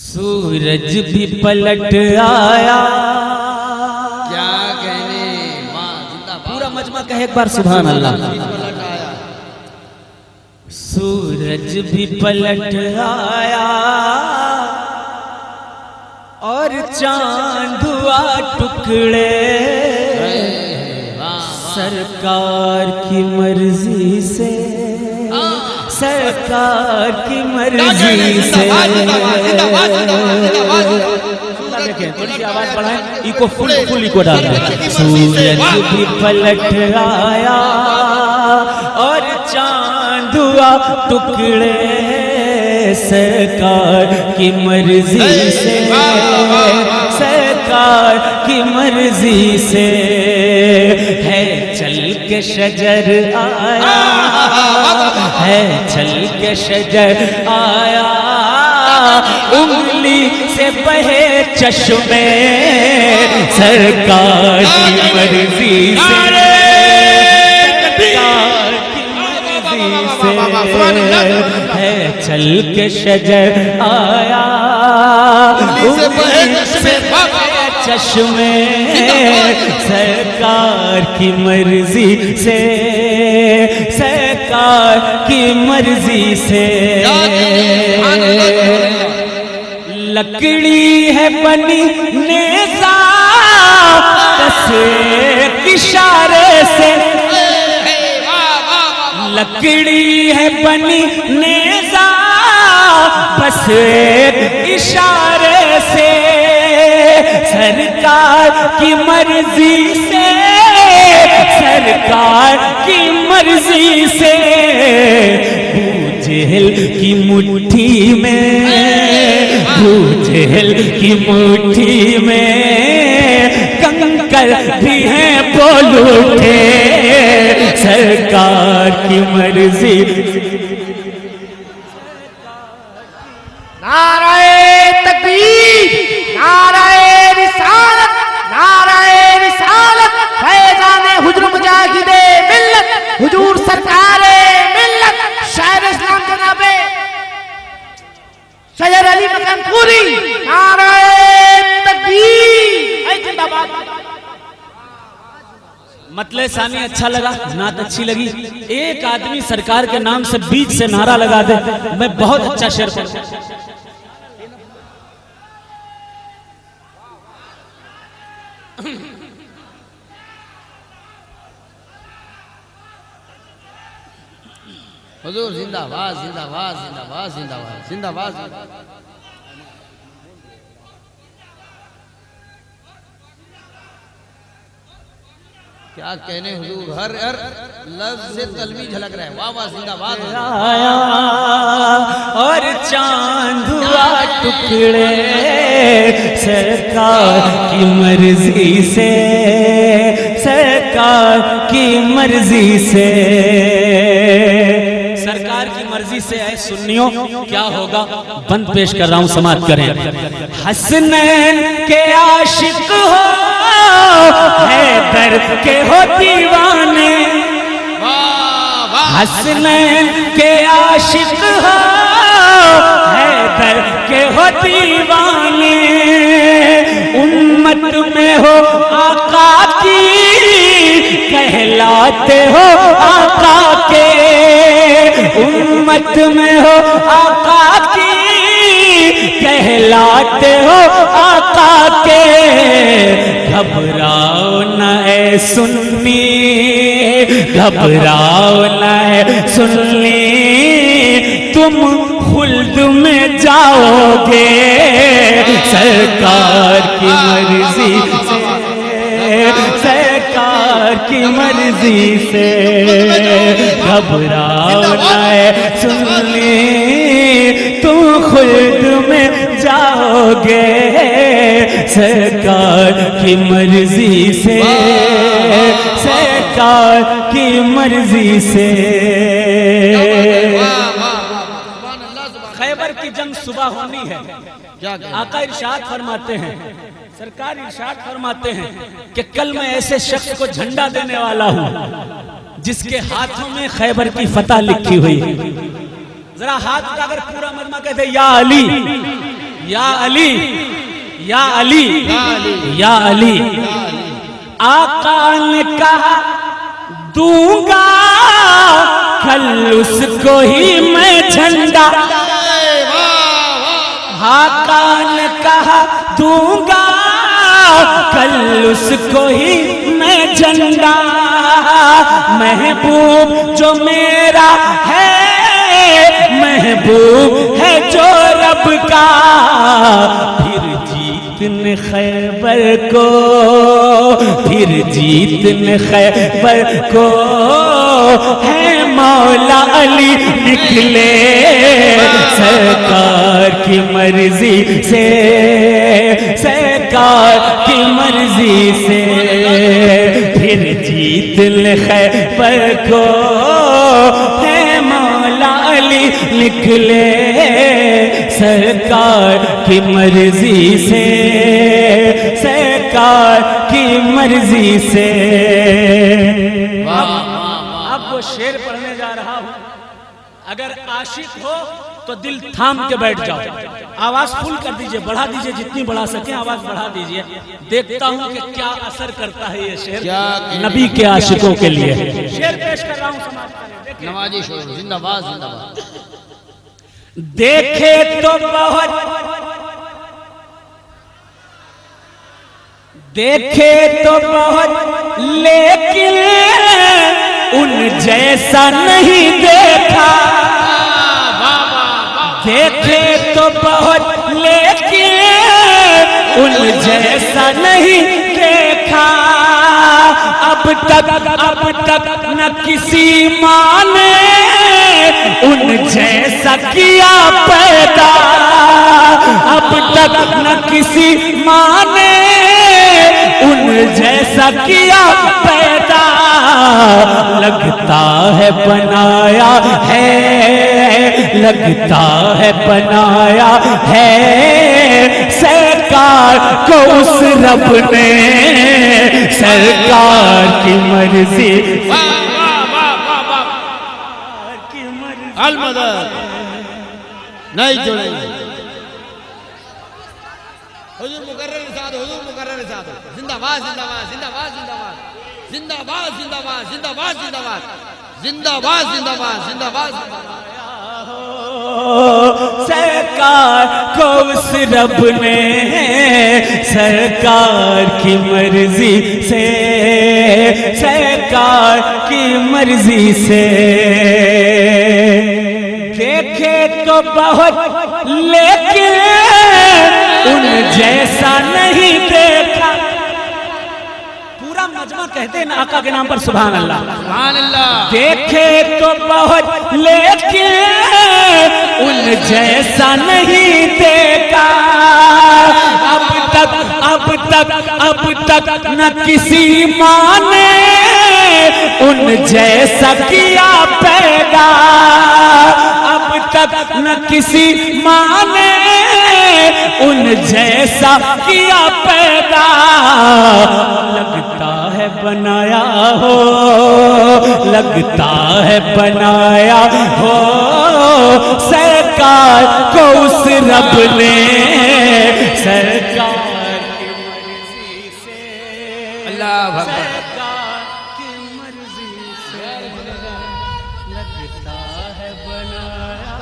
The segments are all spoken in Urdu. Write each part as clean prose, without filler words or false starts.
سورج بھی پلٹ آیا. کیا کہنے پورا مجمع کہے ایک بار سبحان اللہ. سورج بھی پلٹ آیا اور چاند ہوا ٹکڑے. سرکار کی مرضی سے سرکار کی مرضی سے. دیکھیں تھوڑی سی آواز بڑھائیں, ایکو فل ایکو ڈال دیں. سورج بھی پلٹ آیا اور چاند ہوا ٹکڑے. سرکار کی مرضی سے سرکار کی مرضی سے ہے چل کے شجر آیا ہے چل کے شجر آیا. انگلی سے بہے چشمے سرکار کی مرضی سے ہے چل کے شجر آیا. چشمے سرکار کی مرضی سے سرکار کی مرضی سے. لکڑی ہے بنی نیزہ بس ایک اشارے سے. لکڑی ہے بنی نیزہ بس ایک اشارے سے. سرکار کی مرضی سے سرکار کی مرضی سے. ابو جہل کی مٹھی میں ابو جہل کی مٹھی میں کنکر بھی ہیں بول اٹھے. سرکار کی مرضی. نعرہ تکبیر نعرہ رسالت نعرہ رسالت فیضان حجر مجاہد ملت حضور سرکار ملت شاعر اسلام جناب شجر علی مکان پوری. نعرہ تکبیر زندہ باد. مطلع ثانی اچھا لگا, نعت اچھی لگی. ایک آدمی سرکار کے نام سے بیچ سے نعرہ لگا دے, میں بہت اچھا شعر پڑھوں. حضور زندہ باد زندہ باد زندہ باد زندہ باد زندہ باد. کیا کہنے حضور, ہر لفظ سے تلوی جھلک رہا ہے. واہ واہ زندہ باد. آیا اور چاند ہوا ٹکڑے. سرکار کی مرضی سے سرکار کی مرضی سے سرکار کی مرضی سے. اے سنیوں کیا ہوگا بند پیش کر رہا ہوں, سماعت کریں. حسنین کے عاشق ہو حیدر کے ہو دیوانے. حسنین کے عاشق ہو حیدر کے ہو دیوانے. امت میں ہو آقا کی کہلاتے ہو آقا کے. امت میں ہو آقا کی کہلاتے ہو آقا کے. گھبراؤ نہ اے سنی گھبراؤ نہ اے سنی تم خلد میں جاؤ گے. سرکار کی مرضی سے سرکار کی مرضی سے. گھبراؤ نہ اے سنی تم خلد میں جاؤ گے. سرکار کی مرضی سے سرکار کی مرضی سے. خیبر کی جنگ صبح ہونی ہے. آقا ارشاد فرماتے ہیں سرکار ارشاد فرماتے ہیں کہ کل میں ایسے شخص کو جھنڈا دینے والا ہوں جس کے ہاتھوں میں خیبر کی فتح لکھی ہوئی. ذرا ہاتھ کا اگر پورا مجمع کہتے یا علی یا علی یا علی یا علی آقا نے کہا دوں گا کل اس کو ہی میں جھنڈا آقا نے کہا دوں گا کل اس کو ہی میں جھنڈا محبوب جو میرا ہے محبوب ہے جو رب کا پھر جیتن خیبر کو پھر جیتن خیبر کو ہے مولا علی نکلے سرکار کی مرضی سے سرکار کی مرضی سے پھر جیتن خیبر کو ہے مولا علی نکلے سرکار کی مرضی سے سرکار کی مرضی سے اب وہ شعر پڑھنے جا رہا ہوں اگر عاشق ہو تو دل تھام کے بیٹھ جاؤ آواز فل کر دیجئے بڑھا دیجئے جتنی بڑھا سکیں آواز بڑھا دیجئے دیکھتا ہوں کہ کیا اثر کرتا ہے یہ شعر نبی کے عاشقوں کے لیے شعر پیش کر رہا ہوں سماعت کریں نوازی شعر زندہ باد زندہ باد دیکھے تو بہت دیکھے تو بہت لیکن ان جیسا نہیں دیکھا دیکھے تو بہت لیکن ان جیسا نہیں دیکھا اب تک نہ کسی ماں نے ان جیسا کیا پیدا اب تک نہ کسی ماں نے ان جیسا کیا پیدا لگتا ہے بنایا ہے لگتا ہے بنایا ہے سرکار کو اس رب نے سرکار کی مرضی المدد نہیں جڑیں گے حضور مقرر رساد حضور مقرر رساد زندہ باد زندہ باد زندہ باد زندہ باد زندہ باد زندہ باد زندہ باد زندہ باد زندہ باد زندہ باد زندہ باد سرکار کو اس رب نے سرکار کی مرضی سے سرکار کی مرضی سے دیکھے تو بہت لیکن ان جیسا نہیں دیکھا پورا مجمع کہتے ہیں آقا کے نام پر سبحان اللہ سبحان اللہ دیکھے تو بہت لیکن ان جیسا نہیں دیکھا اب تک نہ کسی ماں نے ان جیسا کیا پیدا اب تک نہ کسی ماں نے ان جیسا کیا پیدا لگتا ہے بنایا ہو لگتا ہے بنایا ہو سرکار کو اس رب نے سرکار کی مرضی سے اللہ اکبر سرکار کی مرضی سے لگتا ہے بنایا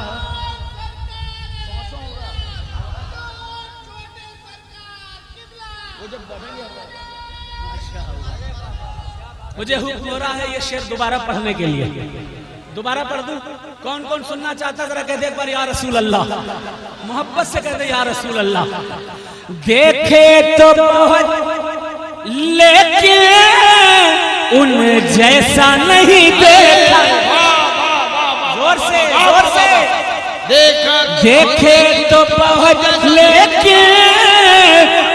مجھے حکم ہو رہا ہے یہ شعر دوبارہ پڑھنے کے لیے دوبارہ پڑھ دوں کون کون سننا چاہتا ذرا کہہ دے ایک بار یا رسول اللہ محبت سے کہہ دے یا رسول اللہ دیکھے تو بہت لیکن ان جیسا نہیں دیکھا زور سے دیکھے تو بہت لیکن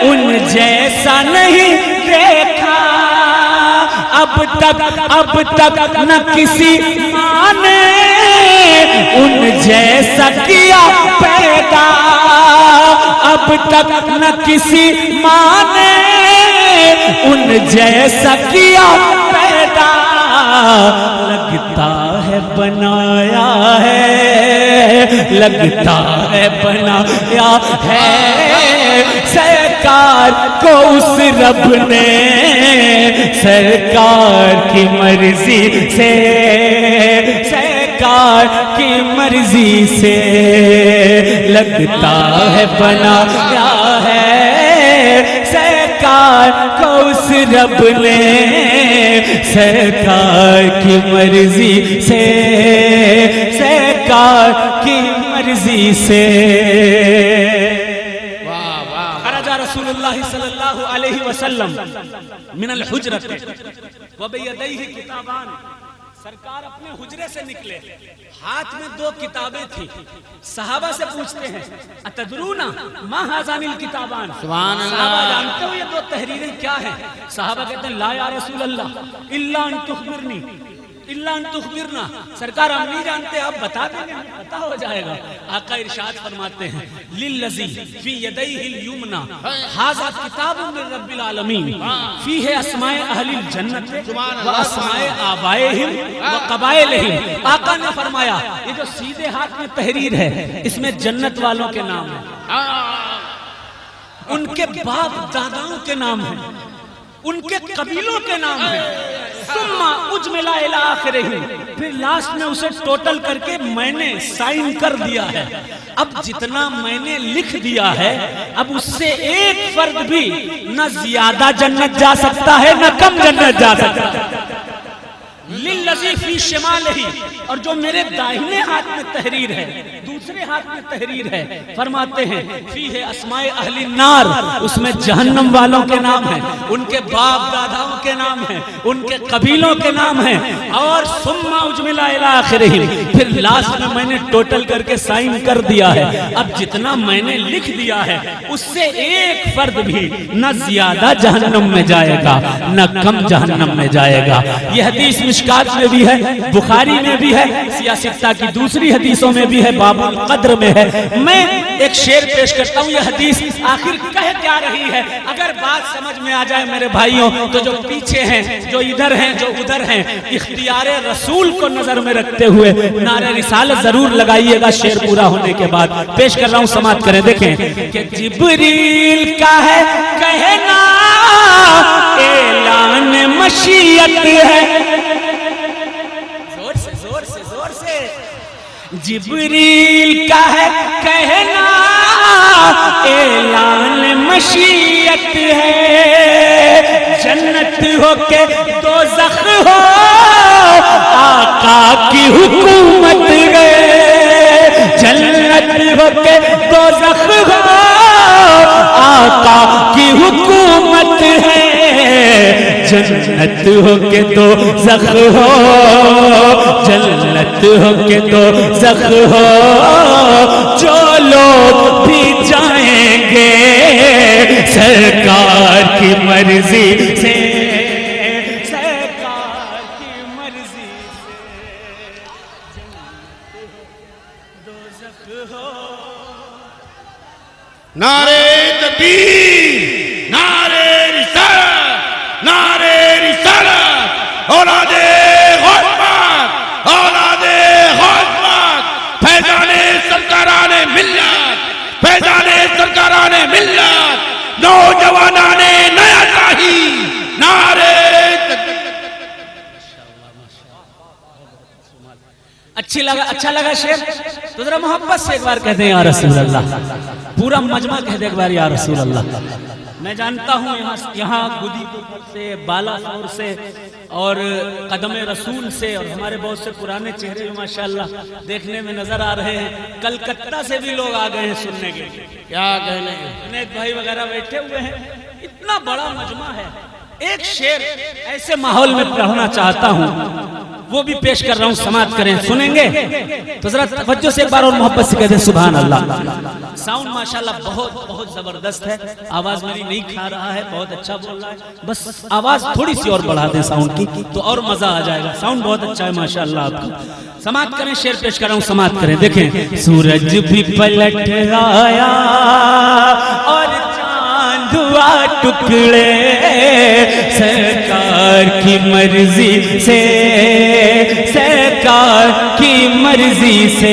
ان جیسا نہیں دیکھا اب تک نہ کسی ماں نے ان جیسا کیا پیدا اب تک نہ کسی ماں نے ان جیسا کیا پیدا لگتا ہے بنایا ہے لگتا ہے بنایا ہے سرکار کو اس رب نے سرکار کی مرضی سے سرکار کی مرضی سے لگتا ہے بنایا ہے سرکار کو اس رب نے سرکار کی مرضی سے سرکار کی مرضی سے خرج رسول اللہ صلی اللہ علیہ وسلم من الحجرت وبیدیہ کتابان سرکار اپنے حجرے سے نکلے ہاتھ میں 2 کتابیں تھیں صحابہ سے پوچھتے ہیں اتدرون ما ہذان الکتابان سبحان اللہ صحابہ جانتے ہو یہ 2 تحریریں کیا ہیں صحابہ کہتے ہیں لا یا رسول اللہ الا ان تخبرنی الا ان تخبرنا سرکار ہم نہیں جانتے آپ بتا دیں گے ہمیں پتہ ہو جائے گا آقا ارشاد فرماتے ہیں للذی فی یدیہ الیمنی ھذا کتاب من رب العالمین فیہ اسماء اہل الجنت و اسماء آبائہم و قبائلہم آقا نے فرمایا یہ جو سیدھے ہاتھ میں تحریر ہے اس میں جنت والوں کے نام ہیں ان کے باپ داداؤں کے نام ہیں ان کے قبیلوں کے نام ہیں ثم اجمل الی آخرہ پھر لاسٹ میں اسے ٹوٹل کر کے میں نے سائن کر دیا ہے اب جتنا میں نے لکھ دیا ہے اب اس سے ایک فرد بھی نہ زیادہ جنت جا سکتا ہے نہ کم جنت جا سکتا ہے للذی فی شمالہ اور جو میرے دائیں ہاتھ میں تحریر ہے دوسرے ہاتھ میں تحریر ہے فرماتے ہیں فیہ اسماء اہل النار اس میں جہنم والوں کے نام ہیں ان کے باپ داداؤں کے نام ہیں ان کے قبیلوں کے نام ہیں اور ثم اجمل الی آخرہ پھر لاسٹ میں نے ٹوٹل کر کے سائن کر دیا ہے اب جتنا میں نے لکھ دیا ہے اس سے ایک فرد بھی نہ زیادہ جہنم میں جائے گا نہ کم جہنم میں جائے گا یہ حدیث مشکات میں بھی ہے بخاری میں بھی ہے سیاستہ کی دوسری حدیثوں میں بھی ہے باب القدر میں ہے میں ایک شعر پیش کرتا ہوں یہ حدیث آخر کہہ کیا رہی ہے اگر بات سمجھ میں آ جائے میرے بھائیوں تو جو پیچھے ہیں جو ادھر ہیں جو ادھر ہیں اختیار رسول کو نظر میں رکھتے ہوئے نعرہ رسالت ضرور لگائیے گا شعر پورا ہونے کے بعد پیش کر رہا ہوں سماعت کریں دیکھیں کہ جبریل کا ہے کہنا اعلان مشیت ہے جبریل کا ہے کہنا اعلان مشیت ہے جنت ہو کے دوزخ ہو آقا کی حکومت ہے جنت ہو کے دوزخ ہو آقا کی حکومت ہے جنت ہو کے دوزخ ہو جنت ہو کے دوزخ ہو جو لوگ بھی جائیں گے سرکار کی مرضی سے سرکار کی مرضی سے دوزخ ہو نعرے تکبیر نعرے رسالت نعرے رسالت اولاد غوث اولاد غوث فیضان سرکاران ملت فیضان سرکاران ملت نوجوانان نیا شاہی نعرے اچھا لگا شعر تو ذرا محبت سے ایک بار کہہ دیں یا رسول اللہ پورا مجمع کہہ دیں ایک بار یا رسول اللہ میں جانتا ہوں یہاں گدی سے بالا سور سے اور قدم رسول سے اور ہمارے بہت سے پرانے چہرے بھی ماشاءاللہ دیکھنے میں نظر آ رہے ہیں کلکتہ سے بھی لوگ آ گئے ہیں سننے کے کیا کہنے انیت بھائی وغیرہ بیٹھے ہوئے ہیں اتنا بڑا مجمع ہے ایک شعر ایسے ماحول میں پڑھنا چاہتا ہوں وہ بھی پیش کر رہا ہوں سماعت کریں سنیں گے تو ذرا توجہ سے ایک بار اور محبت سے کہہ دیں سبحان اللہ ساؤنڈ ماشاءاللہ بہت زبردست ہے آواز میری نہیں کھا رہا ہے بہت اچھا بول رہا ہے بس آواز تھوڑی سی اور بڑھا دیں ساؤنڈ کی تو اور مزہ آ جائے گا ساؤنڈ بہت اچھا ہے ماشاءاللہ آپ کا سماعت کریں شعر پیش کر رہا ہوں سماعت کریں دیکھیں سورج بھی پلٹ آیا اور ہوا ٹکڑے سرکار کی مرضی سے سرکار کی مرضی سے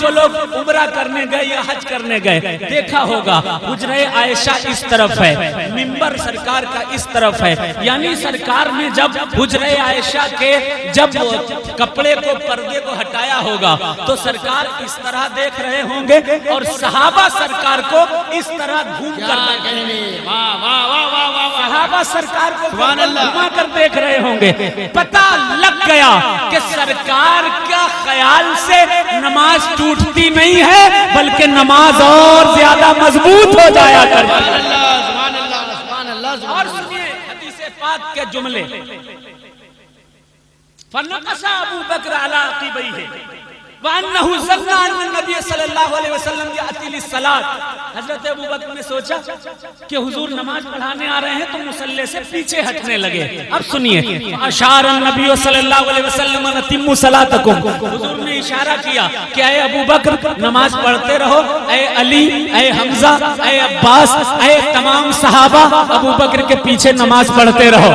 جو لوگ عمرہ کرنے گئے یا حج کرنے گئے دیکھا ہوگا حجرہ عائشہ اس طرف ہے، منبر سرکار کا اس طرف ہے، یعنی سرکار نے جب حجرہ عائشہ کے جب کپڑے کو پردے کو ہٹایا ہوگا تو سرکار اس طرح دیکھ رہے ہوں گے اور صحابہ سرکار کو اس طرح گھوم کر صحابہ سرکار کو گھما کر دیکھ رہے ہوں گے۔ پتہ لگ گیا کہ سرکار کا خیال سے نماز ٹوٹتی نہیں ہے بلکہ نماز اور زیادہ مضبوط ہو جایا کرتی ہے۔ اور سنیے حدیث پاک کے جملے، فَنَقَصَ أَبُو بَكْرَ عَلَىٰ عَقِبَيْهِ وَأَنَّهُ ظَنَّ أَنَّ النَّبِيَّ صلی اللہ علیہ وسلم يَأْتِي لِلصَّلَاةِ۔ حضرت ابو بکر نے سوچا کہ حضور نماز پڑھانے آ رہے ہیں تو مصلی سے پیچھے ہٹنے لگے۔ اب سنیے، فَأَشَارَ النَّبِيُّ صلی اللہ علیہ وسلم أَنْ أَتِمُّوا صَلَاتَكُمْ۔ حضور نے اشارہ کیا کہ اے ابو بکر نماز پڑھتے رہو، اے علی، اے حمزہ، اے عباس، اے تمام صحابہ ابو بکر کے پیچھے نماز پڑھتے رہو۔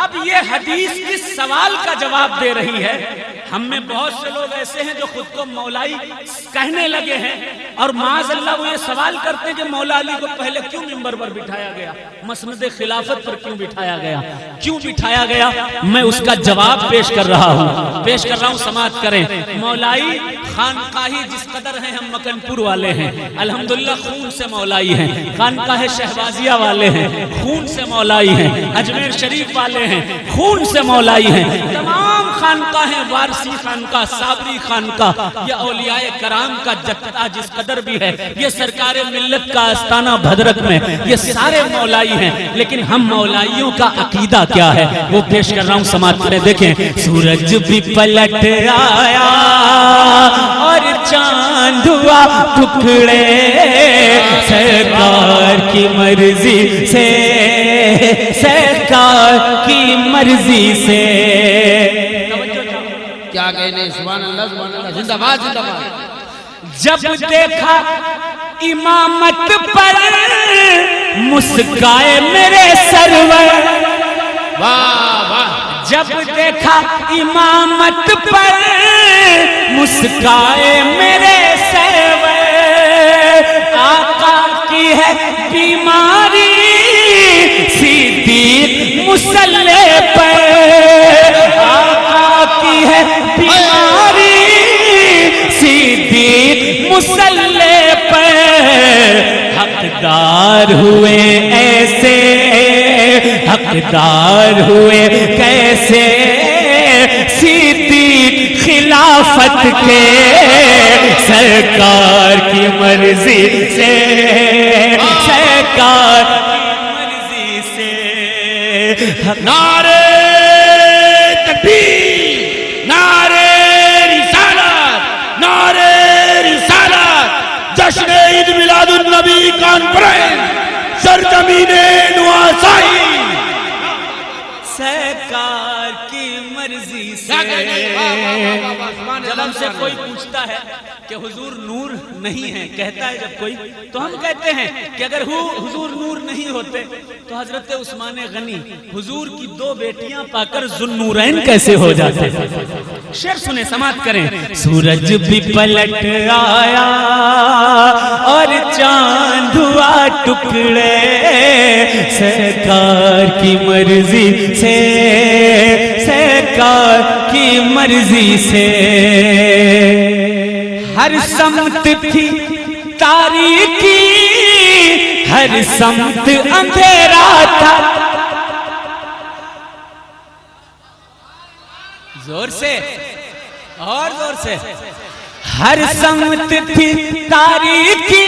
اب یہ حدیث اس سوال کا جواب دے رہی ہے۔ ہم میں بہت سے لوگ ایسے ہیں جو خود کو مولائی کہنے لگے ہیں اور معاذ اللہ وہ یہ سوال کرتے ہیں کہ مولا علی کو پہلے کیوں منبر پر بٹھایا گیا، مسند خلافت پر کیوں بٹھایا گیا، کیوں بٹھایا گیا؟ میں اس کا جواب پیش کر رہا ہوں، سماعت کریں۔ مولائی خانقاہی جس قدر ہیں، ہم مکن پور والے ہیں الحمدللہ خون سے مولائی ہیں، خانقاہ شہبازیہ والے ہیں خون سے مولائی ہیں، اجمیر شریف والے ہیں خون سے مولائی ہیں، تمام خانقاہیں وارسی خانقاہ، صابری خانقاہ، یہ اولیاء کرام کا جتھا جس قدر بھی ہے، یہ سرکار ملت کا آستانہ بھدرک میں یہ سارے مولائی ہیں، لیکن ہم مولائیوں کا عقیدہ کیا ہے وہ پیش کر رہا ہوں، سماعت کریں۔ دیکھیں، سورج بھی پلٹ آیا اور چاند ہوا ٹکڑے، سرکار کی مرضی سے، سرکار کی مرضی سے۔ کیا کہنے، سبحان اللہ سبحان اللہ، زندہ باد زندہ باد۔ جب دیکھا امامت پر مسکائے میرے سرور، واہ واہ، جب دیکھا امامت پر مسکائے میرے سرور، آقا کی ہے بیماری صدیق مصلی پر، آقا کی ہے بیماری صدیق مصلی پر، حقدار ہوئے ایسے، حقدار ہوئے کیسے صدیق خلافت کے، سرکار کی مرضی سے، سرکار کی مرضی سے۔ نعرہ تکبیر، نعرہ رسالت، نعرہ رسالت، جشن عید میلاد النبی کانفرنس سرزمین نواسائی، سرکار کی مرضی سے۔ جب ہم سے کوئی پوچھتا ہے کہ حضور نور نہیں ہے، کہتا ہے جب کوئی، تو ہم کہتے ہیں کہ اگر حضور نور نہیں ہوتے تو حضرت عثمان غنی حضور کی 2 بیٹیاں پا کر ذوالنورین کیسے ہو جاتے؟ شعر سنیں، سماعت کریں۔ سورج بھی پلٹ آیا اور چاند ہوا ٹکڑے، سرکار کی مرضی سے، سرکار کی مرضی سے۔ ہر سمت تھی تاریکی، ہر سمت اندھیرا تھا، زور سے اور زور سے۔ ہر سمت تھی تاریکی،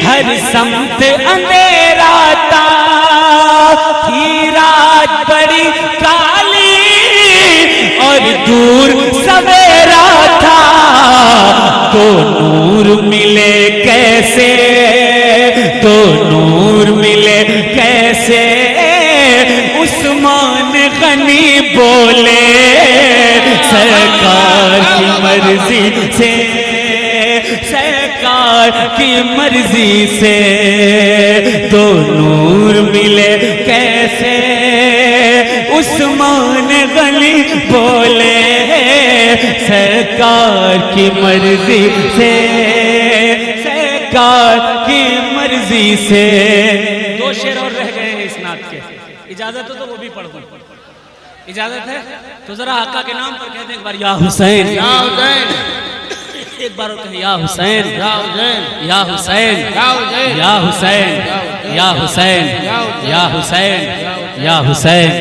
ہر سمت اندھیرا تھا، تھی رات بڑی کالی اور دور سویرا تھا، تو نور ملے کیسے، تو نور ملے کیسے، عثمان غنی بولے، سرکار کی مرضی سے، سرکار کی مرضی سے، تو نور ملے کیسے، عثمان غنی بولے، سرکار کی مرضی سے، سرکار کی مرضی سے. دو شعر اور رہ گئے ہیں اس نعت کے، اجازت ہو تو وہ بھی پڑھ دوں؟ اجازت ہے تو ذرا آقا کے نام پر کہتے ہیں ایک بار یا حسین، یا حسین، ایک بار اور کہیں یا حسین، یا حسین، یا حسین، یا حسین، یا حسین، یا حسین، یا حسین،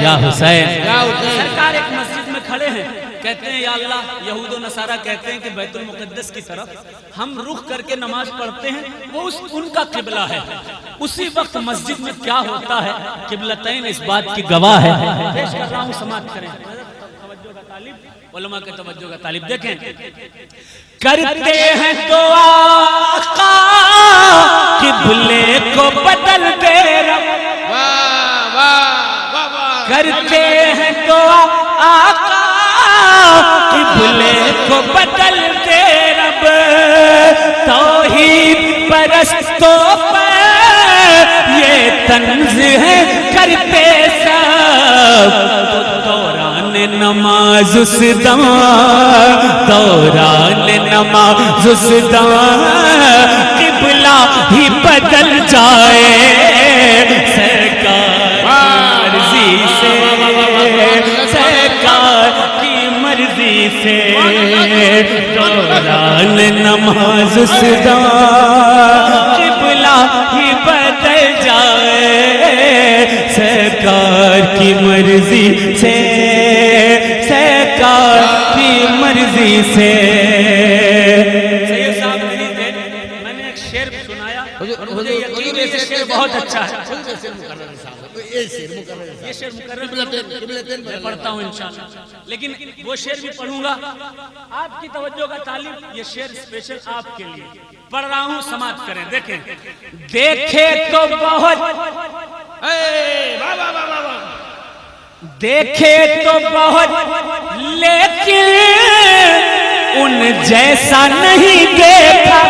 یا حسین، یا حسین. سرکار ایک مسجد میں کھڑے ہیں، کہتے ہیں یا اللہ، یہود و نصارہ کہتے ہیں کہ بیت المقدس کی طرف ہم رخ کر کے نماز پڑھتے ہیں، وہ ان کا قبلہ ہے. اسی وقت مسجد میں کیا ہوتا ہے، قبلتین اس بات کی گواہ ہے. پیش کر رہا ہوں، سماعت کریں. توجہ کا طالب، علماء کے توجہ کا طالب دیکھیں. کرتے ہیں دعا آقا قبلے کو بدل دے رب، واہ واہ واہ واہ. کرتے ہیں دعا آقا قبلے کو بدل دے رب. توحید پرستوں پر یہ طنز ہے کرتے سب. دوران نماز اس دم، دوران نماز اس دم قبلہ ہی بدل جائے. سرکار مرضی سے، سرکار کی مرضی سے دوران نماز اس دم قبلہ ہی بدل جائے. سرکار کی مرضی سے، سرکار کی مرضی سے. سید صاحب نہیں تھے، میں نے ایک شعر سنایا اور مجھے یقین ہے یہ شعر بہت اچھا ہے. یہ شعر مقرر میں پڑھتا ہوں انشاءاللہ، لیکن وہ شعر بھی پڑھوں گا. آپ کی توجہ کا طالب، یہ شعر اسپیشل آپ کے لیے پڑھ رہا ہوں، سماعت کریں. دیکھیں، دیکھے تو بہت، دیکھے تو بہت لیکن ان جیسا نہیں دیکھا.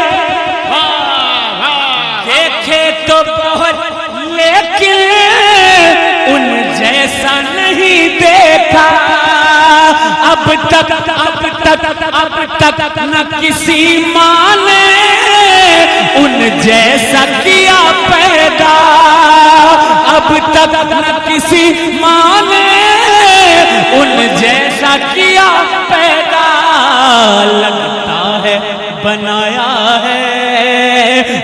دیکھے تو بہت لیکن ان جیسا نہیں دیکھا. اب تک نہ کسی ماں نے ان جیسا کیا پیدا. اب تک نہ کسی ماں نے ان جیسا کیا پیدا. لگتا ہے بنایا ہے،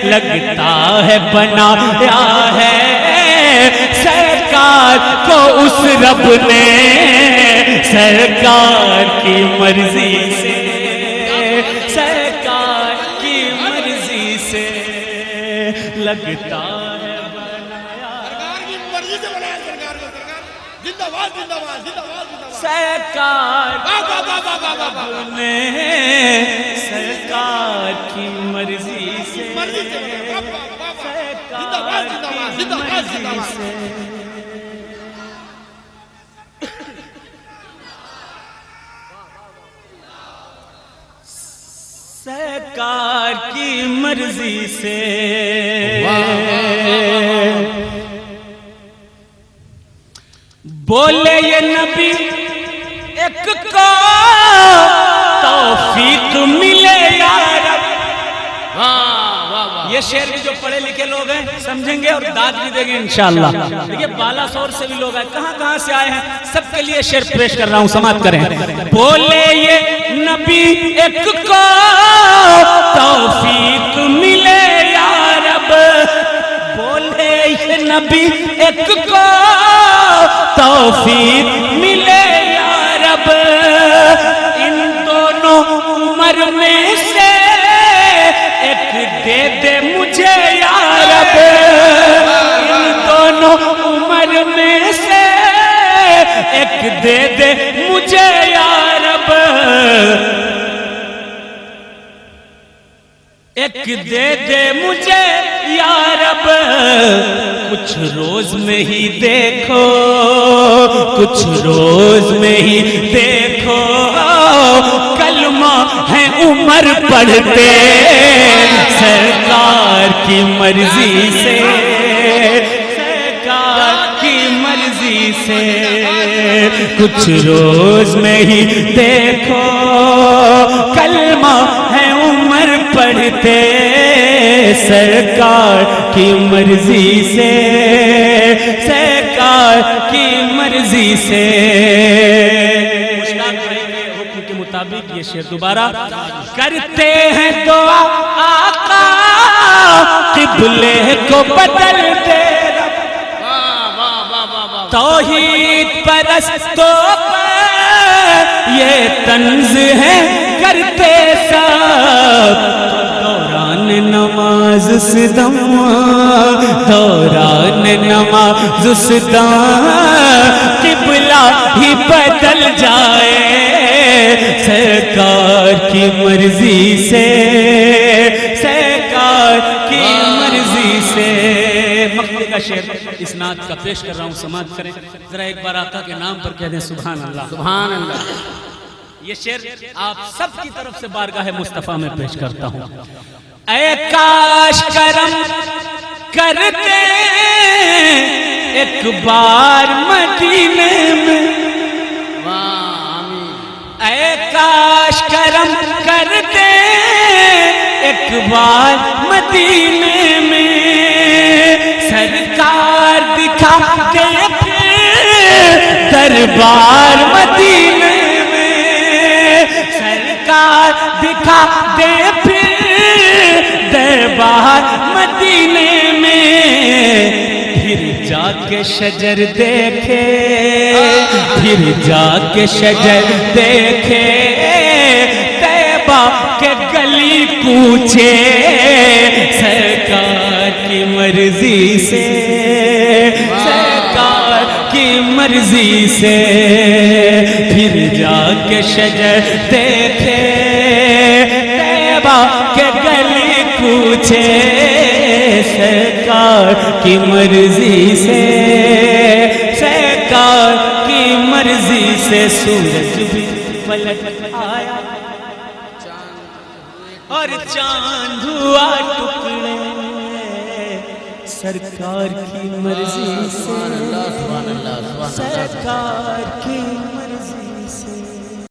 لگتا ہے بنایا ہے سرکار کو اس رب نے. سرکار کی مرضی سے، سرکار کی مرضی سے لگتا ہے بنایا. سرکار کی مرضی سے بنایا سرکار کو. سرکار زندہ باد، زندہ باد، زندہ باد، زندہ باد. سرکار واہ واہ واہ واہ واہ واہ. نے سرکار کی مرضی سے، مرضی سے بنایا. واہ واہ واہ واہ. زندہ باد، زندہ باد، زندہ باد، زندہ باد. سرکار کی مرضی سے. بولے یہ نبی ایک کو توفیق ملے یا رب. یہ شعر بھی جو پڑھے لکھے لوگ ہیں سمجھیں گے اور داد بھی دیں گے انشاءاللہ. دیکھیں بالا سور سے بھی لوگ ہیں، کہاں کہاں سے آئے ہیں، سب کے لیے شعر پیش کر رہا ہوں، سماعت کریں. بولے یہ نبی ایک کو توفیق ملے یا رب. بولے یہ نبی ایک کو توفیق ملے یا رب. ان دونوں عمر میں سے ایک دے دے مجھے یا رب. ان دونوں عمر میں سے ایک دے دے مجھے یا رب. ایک دے دے مجھے یا رب. کچھ روز میں ہی دیکھو، کچھ روز میں ہی دیکھو کلمہ ہے عمر پڑھتے. سرکار کی مرضی سے، سرکار کی مرضی سے کچھ روز میں ہی دیکھو بڑھتے سرکار کی مرضی سے، سرکار کی مرضی سے۔ مشتاق بھائی کے حکم کے مطابق یہ شعر دوبارہ کرتے ہیں دعا آقا قبلے کو بدل دے، توحید پرستوں پر یہ طنز ہے کرتے سب، دوران نماز اس دم، دوران نماز اس دم قبلہ ہی بدل جائے سرکار کی مرضی سے، سرکار کی مرضی سے۔ مقطع کا شعر اسناد کا پیش کر رہا ہوں، سماعت کریں ذرا ایک بار آقا کے نام پر کہہ دیں سبحان اللہ، سبحان اللہ۔ یہ شعر آپ سب کی طرف سے بارگاہ مصطفیٰ میں پیش کرتا ہوں۔ اے کاش کرم کرتے ایک بار مدینے میں، اے کاش کرم کرتے ایک بار مدینے میں، سرکار دکھا کے دربار مدینے میں، سرکار دکھا دے پھر دربار مدینے میں، پھر جا کے شجر دیکھے، پھر جا کے شجر دیکھے، طیبہ کے گلی کوچے سرکار کی مرضی سے، سرکار کی مرضی سے، پھر جا کے شجر دیکھے، طیبہ کے گلی کوچے سرکار کی مرضی سے، سرکار کی مرضی سے۔ سورج بھی پلٹ آیا اور چاند ہوا ٹکڑے سرکار کی مرضی سے، سرکار کی